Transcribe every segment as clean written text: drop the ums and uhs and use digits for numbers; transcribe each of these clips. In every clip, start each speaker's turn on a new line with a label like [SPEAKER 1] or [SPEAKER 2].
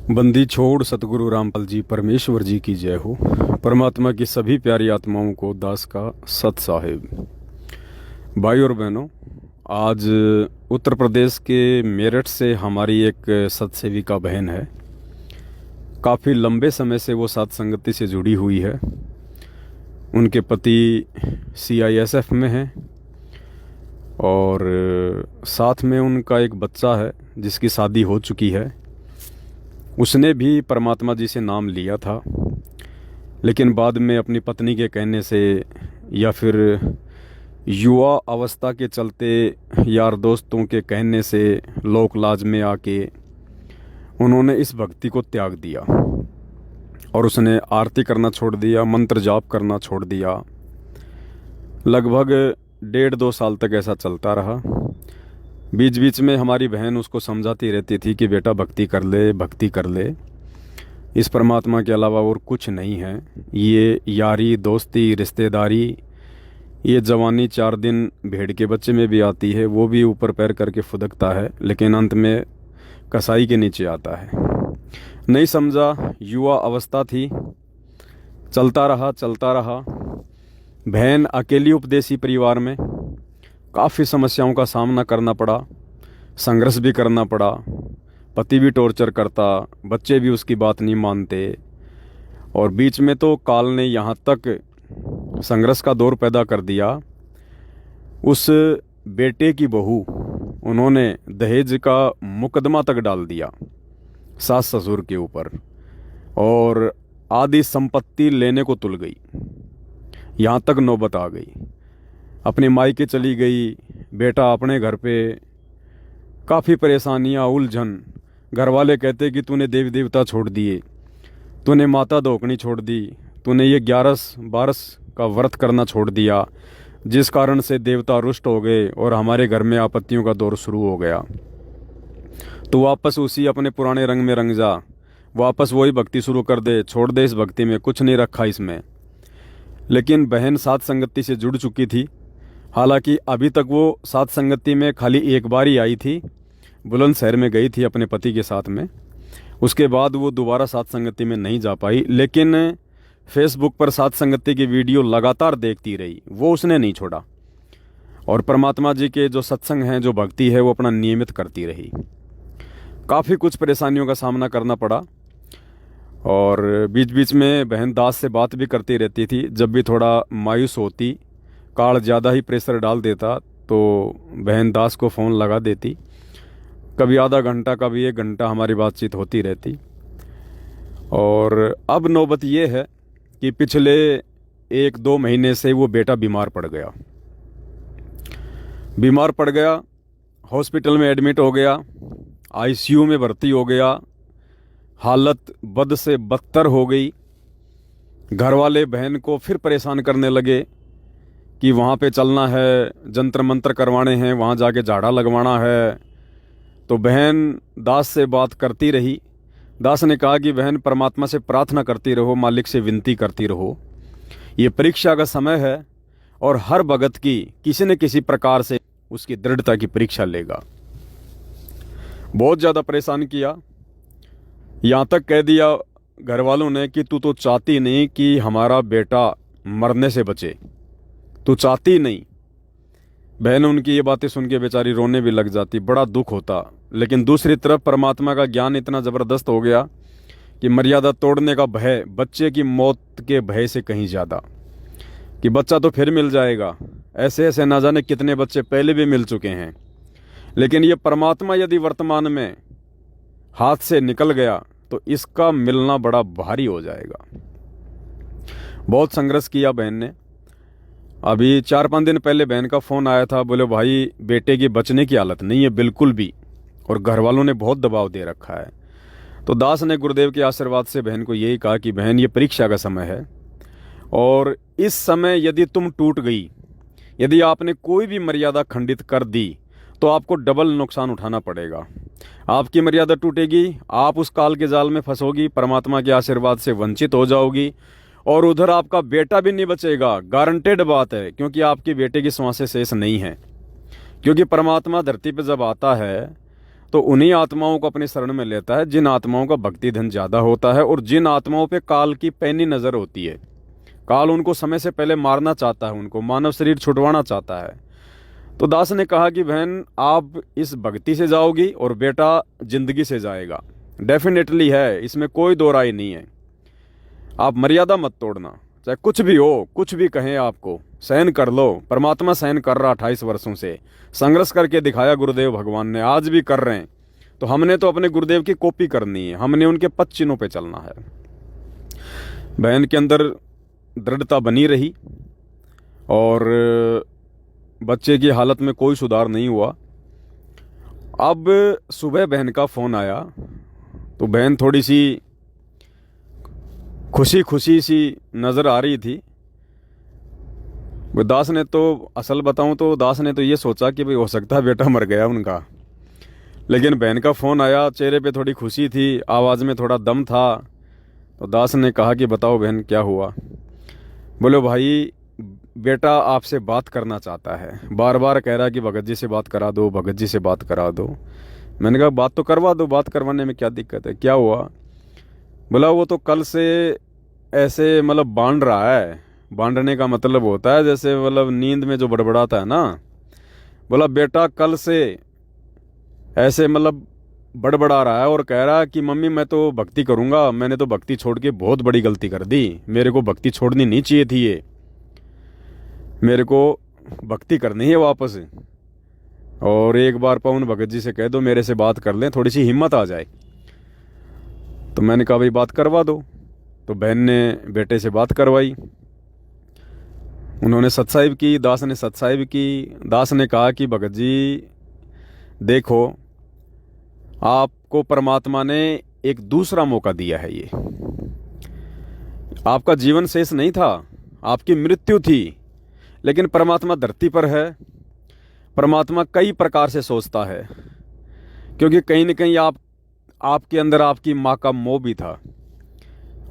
[SPEAKER 1] बंदी छोड़ सतगुरु रामपाल जी परमेश्वर जी की जय हो। परमात्मा की सभी प्यारी आत्माओं को दास का सत साहिब। भाई और बहनों, आज उत्तर प्रदेश के मेरठ से हमारी एक सत्सेविका बहन है। काफ़ी लंबे समय से वो साथ संगति से जुड़ी हुई है। उनके पति CISF में हैं और साथ में उनका एक बच्चा है जिसकी शादी हो चुकी है। उसने भी परमात्मा जी से नाम लिया था, लेकिन बाद में अपनी पत्नी के कहने से या फिर युवा अवस्था के चलते यार दोस्तों के कहने से लोक लाज में आके उन्होंने इस भक्ति को त्याग दिया और उसने आरती करना छोड़ दिया, मंत्र जाप करना छोड़ दिया। लगभग 1.5-2 साल तक ऐसा चलता रहा। बीच बीच में हमारी बहन उसको समझाती रहती थी कि बेटा भक्ति कर ले, भक्ति कर ले। इस परमात्मा के अलावा और कुछ नहीं है। ये यारी दोस्ती रिश्तेदारी, ये जवानी 4 दिन भेड़ के बच्चे में भी आती है, वो भी ऊपर पैर करके फुदकता है, लेकिन अंत में कसाई के नीचे आता है। नहीं समझा, युवा अवस्था थी, चलता रहा। बहन अकेली उपदेशी परिवार में काफ़ी समस्याओं का सामना करना पड़ा, संघर्ष भी करना पड़ा। पति भी टॉर्चर करता, बच्चे भी उसकी बात नहीं मानते, और बीच में तो काल ने यहाँ तक संघर्ष का दौर पैदा कर दिया। उस बेटे की बहू उन्होंने दहेज का मुकदमा तक डाल दिया सास ससुर के ऊपर, और आधी संपत्ति लेने को तुल गई। यहाँ तक नौबत आ गई। अपने मायके चली गई, बेटा अपने घर पे। काफ़ी परेशानियाँ, उलझन। घर वाले कहते कि तूने देवी देवता छोड़ दिए, तूने माता दोकनी छोड़ दी, तूने ये 11-12 का व्रत करना छोड़ दिया, जिस कारण से देवता रुष्ट हो गए और हमारे घर में आपत्तियों का दौर शुरू हो गया। तो वापस उसी अपने पुराने रंग में रंग जा, वापस वही भक्ति शुरू कर दे, छोड़ दे इस भक्ति में, कुछ नहीं रखा इसमें। लेकिन बहन साथ संगति से जुड़ चुकी थी। हालांकि अभी तक वो साथ संगति में खाली एक बार ही आई थी, बुलंदशहर में गई थी अपने पति के साथ में। उसके बाद वो दोबारा साथ संगति में नहीं जा पाई, लेकिन फेसबुक पर साथ संगति की वीडियो लगातार देखती रही, वो उसने नहीं छोड़ा। और परमात्मा जी के जो सत्संग हैं, जो भक्ति है, वो अपना नियमित करती रही। काफ़ी कुछ परेशानियों का सामना करना पड़ा, और बीच बीच में बहन दास से बात भी करती रहती थी। जब भी थोड़ा मायूस होती, काल ज़्यादा ही प्रेशर डाल देता, तो बहन दास को फ़ोन लगा देती। कभी आधा घंटा, कभी 1 घंटा हमारी बातचीत होती रहती। और अब नौबत ये है कि पिछले 1-2 महीने से वो बेटा बीमार पड़ गया, हॉस्पिटल में एडमिट हो गया, ICU में भर्ती हो गया। हालत बद से बदतर हो गई। घर वाले बहन को फिर परेशान करने लगे कि वहाँ पे चलना है, जंतर मंत्र करवाने हैं, वहाँ जाके झाड़ा लगवाना है। तो बहन दास से बात करती रही। दास ने कहा कि बहन परमात्मा से प्रार्थना करती रहो, मालिक से विनती करती रहो। ये परीक्षा का समय है और हर भगत की किसी न किसी प्रकार से उसकी दृढ़ता की परीक्षा लेगा। बहुत ज़्यादा परेशान किया, यहाँ तक कह दिया घर वालों ने कि तू तो चाहती नहीं कि हमारा बेटा मरने से बचे, तू चाहती नहीं। बहन उनकी ये बातें सुन के बेचारी रोने भी लग जाती, बड़ा दुख होता। लेकिन दूसरी तरफ परमात्मा का ज्ञान इतना ज़बरदस्त हो गया कि मर्यादा तोड़ने का भय बच्चे की मौत के भय से कहीं ज़्यादा, कि बच्चा तो फिर मिल जाएगा। ऐसे ऐसे ना जाने कितने बच्चे पहले भी मिल चुके हैं, लेकिन ये परमात्मा यदि वर्तमान में हाथ से निकल गया तो इसका मिलना बड़ा भारी हो जाएगा। बहुत संघर्ष किया बहन ने। अभी 4-5 दिन पहले बहन का फ़ोन आया था, बोले भाई बेटे की बचने की हालत नहीं है बिल्कुल भी, और घर वालों ने बहुत दबाव दे रखा है। तो दास ने गुरुदेव के आशीर्वाद से बहन को यही कहा कि बहन ये परीक्षा का समय है, और इस समय यदि तुम टूट गई, यदि आपने कोई भी मर्यादा खंडित कर दी, तो आपको डबल नुकसान उठाना पड़ेगा। आपकी मर्यादा टूटेगी, आप उस काल के जाल में फंसोगी, परमात्मा के आशीर्वाद से वंचित हो जाओगी, और उधर आपका बेटा भी नहीं बचेगा, गारंटेड बात है। क्योंकि आपके बेटे की सांसें शेष नहीं है। क्योंकि परमात्मा धरती पर जब आता है तो उन्हीं आत्माओं को अपनी शरण में लेता है जिन आत्माओं का भक्ति धन ज़्यादा होता है और जिन आत्माओं पे काल की पैनी नज़र होती है। काल उनको समय से पहले मारना चाहता है, उनको मानव शरीर छुड़वाना चाहता है। तो दास ने कहा कि बहन आप इस भक्ति से जाओगी और बेटा जिंदगी से जाएगा। डेफिनेटली है, इसमें कोई दो राय नहीं है। आप मर्यादा मत तोड़ना, चाहे कुछ भी हो, कुछ भी कहें आपको, सहन कर लो। परमात्मा सहन कर रहा 28 वर्षों से, संघर्ष करके दिखाया गुरुदेव भगवान ने, आज भी कर रहे हैं। तो हमने तो अपने गुरुदेव की कॉपी करनी है, हमने उनके पद चिन्हों पे चलना है। बहन के अंदर दृढ़ता बनी रही और बच्चे की हालत में कोई सुधार नहीं हुआ। अब सुबह बहन का फ़ोन आया तो बहन थोड़ी सी खुशी खुशी सी नज़र आ रही थी। दास ने तो, असल बताऊं तो दास ने तो ये सोचा कि भाई हो सकता है बेटा मर गया उनका, लेकिन बहन का फ़ोन आया, चेहरे पे थोड़ी खुशी थी, आवाज़ में थोड़ा दम था। तो दास ने कहा कि बताओ बहन क्या हुआ। बोले भाई बेटा आपसे बात करना चाहता है, बार बार कह रहा है कि भगत जी से बात करा दो, भगत जी से बात करा दो। मैंने कहा बात तो करवा दो, बात करवाने में क्या दिक्कत है, क्या हुआ। बोला वो तो कल से ऐसे मतलब बांध रहा है। बांधने का मतलब होता है जैसे मतलब नींद में जो बड़बड़ाता है ना। बोला बेटा कल से ऐसे मतलब बड़बड़ा रहा है और कह रहा है कि मम्मी मैं तो भक्ति करूँगा, मैंने तो भक्ति छोड़ के बहुत बड़ी गलती कर दी, मेरे को भक्ति छोड़नी नहीं चाहिए थी, ये मेरे को भक्ति करनी है वापस। और एक बार पवन भगत जी से कह दो मेरे से बात कर लें, थोड़ी सी हिम्मत आ जाए। तो मैंने कहा भाई बात करवा दो। तो बहन ने बेटे से बात करवाई, उन्होंने सत्साहिब की, दास ने सत्साहिब की। दास ने कहा कि भगत जी देखो आपको परमात्मा ने एक दूसरा मौका दिया है, ये आपका जीवन शेष नहीं था, आपकी मृत्यु थी, लेकिन परमात्मा धरती पर है। परमात्मा कई प्रकार से सोचता है, क्योंकि कहीं न कहीं आपके अंदर आपकी माँ का मोह भी था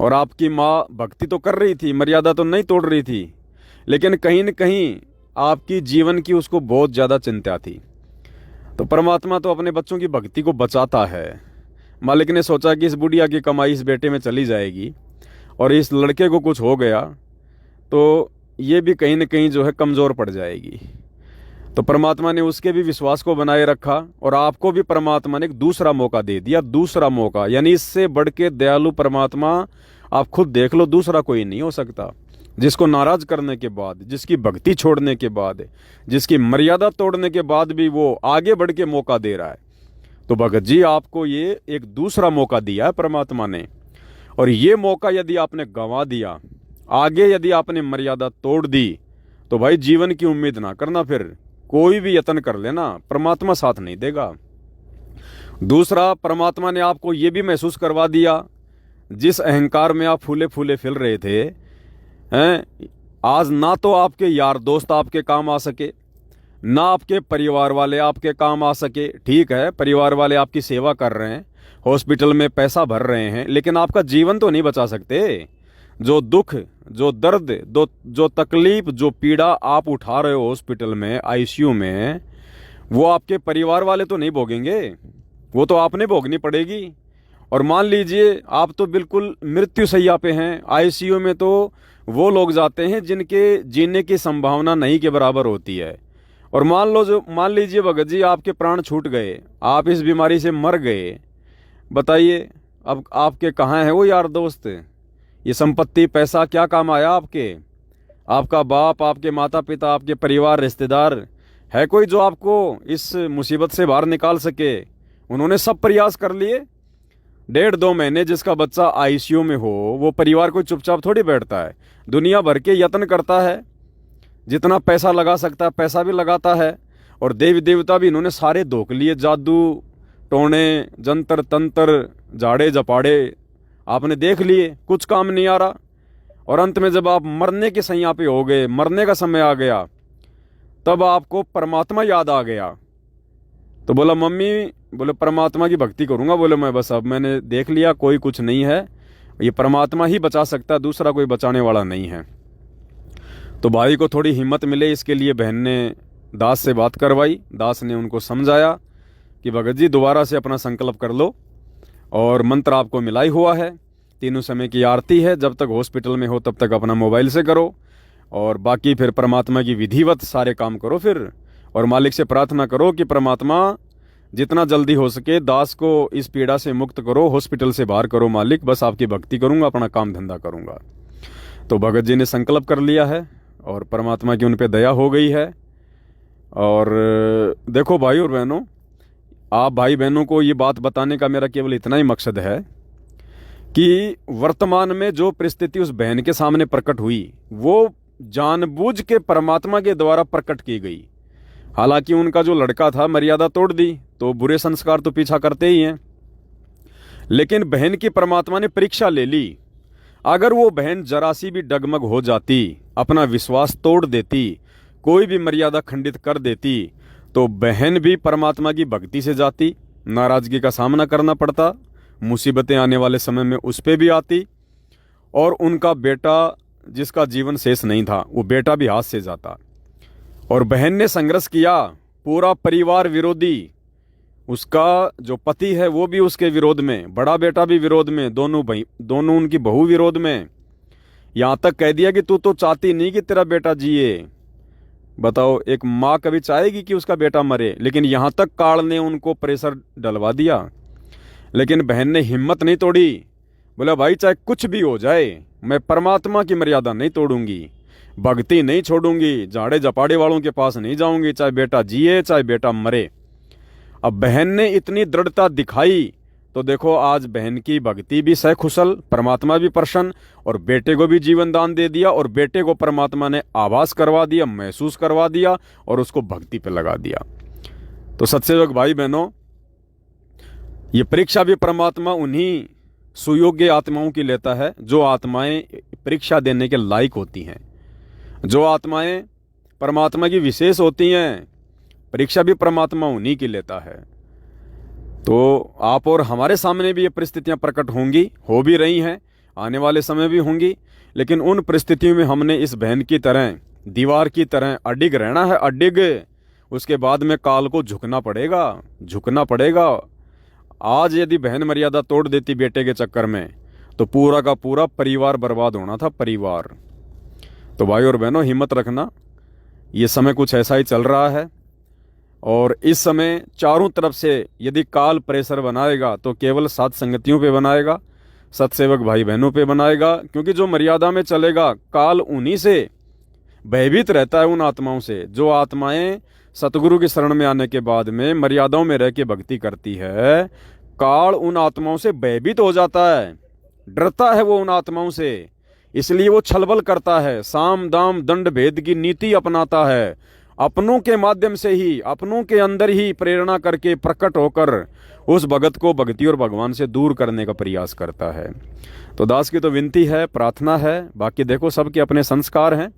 [SPEAKER 1] और आपकी माँ भक्ति तो कर रही थी, मर्यादा तो नहीं तोड़ रही थी, लेकिन कहीं न कहीं आपकी जीवन की उसको बहुत ज़्यादा चिंता थी। तो परमात्मा तो अपने बच्चों की भक्ति को बचाता है। मालिक ने सोचा कि इस बुढ़िया की कमाई इस बेटे में चली जाएगी और इस लड़के को कुछ हो गया तो ये भी कहीं न कहीं जो है कमज़ोर पड़ जाएगी। तो परमात्मा ने उसके भी विश्वास को बनाए रखा और आपको भी परमात्मा ने एक दूसरा मौका दे दिया। दूसरा मौका यानी इससे बढ़ के दयालु परमात्मा आप खुद देख लो, दूसरा कोई नहीं हो सकता। जिसको नाराज करने के बाद, जिसकी भक्ति छोड़ने के बाद, जिसकी मर्यादा तोड़ने के बाद भी वो आगे बढ़ के मौका दे रहा है। तो भगत जी आपको ये एक दूसरा मौका दिया है परमात्मा ने, और ये मौका यदि आपने गंवा दिया, आगे यदि आपने मर्यादा तोड़ दी, तो भाई जीवन की उम्मीद ना करना, फिर कोई भी यत्न कर लेना परमात्मा साथ नहीं देगा। दूसरा, परमात्मा ने आपको ये भी महसूस करवा दिया, जिस अहंकार में आप फूले फूले फिर रहे थे हैं, आज ना तो आपके यार दोस्त आपके काम आ सके, ना आपके परिवार वाले आपके काम आ सके। ठीक है, परिवार वाले आपकी सेवा कर रहे हैं, हॉस्पिटल में पैसा भर रहे हैं, लेकिन आपका जीवन तो नहीं बचा सकते। जो दुख, जो दर्द, जो तकलीफ, जो पीड़ा आप उठा रहे हो हॉस्पिटल में, आईसीयू में, वो आपके परिवार वाले तो नहीं भोगेंगे, वो तो आपने भोगनी पड़ेगी। और मान लीजिए आप तो बिल्कुल मृत्यु शैया पे हैं, आईसीयू में तो वो लोग जाते हैं जिनके जीने की संभावना नहीं के बराबर होती है। और मान लीजिए भगत जी आपके प्राण छूट गए, आप इस बीमारी से मर गए, बताइए अब आपके कहाँ हैं वो यार दोस्त? ये संपत्ति पैसा क्या काम आया आपके? आपका बाप, आपके माता पिता, आपके परिवार, रिश्तेदार है कोई जो आपको इस मुसीबत से बाहर निकाल सके? उन्होंने सब प्रयास कर लिए। 1.5-2 महीने जिसका बच्चा आईसीयू में हो, वो परिवार कोई चुपचाप थोड़ी बैठता है, दुनिया भर के यत्न करता है, जितना पैसा लगा सकता है पैसा भी लगाता है। और देवी देवता भी इन्होंने सारे धोख लिए, जादू टोने, जंतर तंत्र, झाड़े जपाड़े आपने देख लिए, कुछ काम नहीं आ रहा। और अंत में जब आप मरने के सैया पे हो गए, मरने का समय आ गया, तब आपको परमात्मा याद आ गया। तो बोला मम्मी, बोले परमात्मा की भक्ति करूँगा, बोले मैं बस अब मैंने देख लिया कोई कुछ नहीं है, ये परमात्मा ही बचा सकता है, दूसरा कोई बचाने वाला नहीं है। तो भाई को थोड़ी हिम्मत मिले इसके लिए बहन ने दास से बात करवाई, दास ने उनको समझाया, कि भगत जी दोबारा से अपना संकल्प कर लो, और मंत्र आपको मिला ही हुआ है। तीनों समय की आरती है, जब तक हॉस्पिटल में हो तब तक अपना मोबाइल से करो, और बाकी फिर परमात्मा की विधिवत सारे काम करो फिर। और मालिक से प्रार्थना करो कि परमात्मा जितना जल्दी हो सके दास को इस पीड़ा से मुक्त करो, हॉस्पिटल से बाहर करो मालिक, बस आपकी भक्ति करूँगा, अपना काम धंधा करूँगा। तो भगत जी ने संकल्प कर लिया है और परमात्मा की उन पर दया हो गई है। और देखो भाई और बहनों, आप भाई बहनों को ये बात बताने का मेरा केवल इतना ही मकसद है कि वर्तमान में जो परिस्थिति उस बहन के सामने प्रकट हुई वो जानबूझ के परमात्मा के द्वारा प्रकट की गई। हालांकि उनका जो लड़का था मर्यादा तोड़ दी, तो बुरे संस्कार तो पीछा करते ही हैं, लेकिन बहन की परमात्मा ने परीक्षा ले ली। अगर वो बहन जरा सी भी डगमग हो जाती, अपना विश्वास तोड़ देती, कोई भी मर्यादा खंडित कर देती, तो बहन भी परमात्मा की भक्ति से जाती, नाराजगी का सामना करना पड़ता, मुसीबतें आने वाले समय में उस पर भी आती, और उनका बेटा जिसका जीवन शेष नहीं था वो बेटा भी हाथ से जाता। और बहन ने संघर्ष किया, पूरा परिवार विरोधी, उसका जो पति है वो भी उसके विरोध में, बड़ा बेटा भी विरोध में, दोनों उनकी बहू विरोध में। यहाँ तक कह दिया कि तू तो चाहती नहीं कि तेरा बेटा जिए। बताओ, एक माँ कभी चाहेगी कि उसका बेटा मरे? लेकिन यहाँ तक काल ने उनको प्रेशर डलवा दिया, लेकिन बहन ने हिम्मत नहीं तोड़ी। बोला भाई चाहे कुछ भी हो जाए, मैं परमात्मा की मर्यादा नहीं तोड़ूंगी, भक्ति नहीं छोड़ूंगी, झाड़े झपाड़े वालों के पास नहीं जाऊंगी, चाहे बेटा जिए चाहे बेटा मरे। अब बहन ने इतनी दृढ़ता दिखाई तो देखो आज बहन की भक्ति भी सकुशल, परमात्मा भी प्रसन्न, और बेटे को भी जीवन दान दे दिया, और बेटे को परमात्मा ने आभास करवा दिया, महसूस करवा दिया, और उसको भक्ति पे लगा दिया। तो सत्सेवक भाई बहनों, ये परीक्षा भी परमात्मा उन्हीं सुयोग्य आत्माओं की लेता है जो आत्माएं परीक्षा देने के लायक होती हैं, जो आत्माएं परमात्मा की विशेष होती हैं, परीक्षा भी परमात्मा उन्हीं की लेता है। तो आप और हमारे सामने भी ये परिस्थितियां प्रकट होंगी, हो भी रही हैं, आने वाले समय भी होंगी, लेकिन उन परिस्थितियों में हमने इस बहन की तरह, दीवार की तरह अडिग रहना है, अडिग। उसके बाद में काल को झुकना पड़ेगा। आज यदि बहन मर्यादा तोड़ देती बेटे के चक्कर में, तो पूरा का पूरा परिवार बर्बाद होना था, परिवार। तो भाई और बहनों, हिम्मत रखना, ये समय कुछ ऐसा ही चल रहा है, और इस समय चारों तरफ से यदि काल प्रेशर बनाएगा तो केवल साथ संगतियों पे बनाएगा, सत्सेवक भाई बहनों पे बनाएगा, क्योंकि जो मर्यादा में चलेगा काल उन्हीं से भयभीत रहता है, उन आत्माओं से। जो आत्माएं सतगुरु की शरण में आने के बाद में मर्यादाओं में रह के भक्ति करती है, काल उन आत्माओं से भयभीत हो जाता है, डरता है वो उन आत्माओं से, इसलिए वो छलबल करता है, साम दाम दंड भेद की नीति अपनाता है, अपनों के माध्यम से ही, अपनों के अंदर ही प्रेरणा करके प्रकट होकर उस भगत को भक्ति और भगवान से दूर करने का प्रयास करता है। तो दास की तो विनती है, प्रार्थना है, बाकी देखो सबके अपने संस्कार हैं,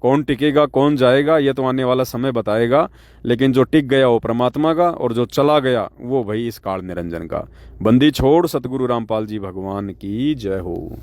[SPEAKER 1] कौन टिकेगा कौन जाएगा ये तो आने वाला समय बताएगा, लेकिन जो टिक गया वो परमात्मा का, और जो चला गया वो भाई इस काल निरंजन का। बंदी छोड़ सतगुरु रामपाल जी भगवान की जय हो।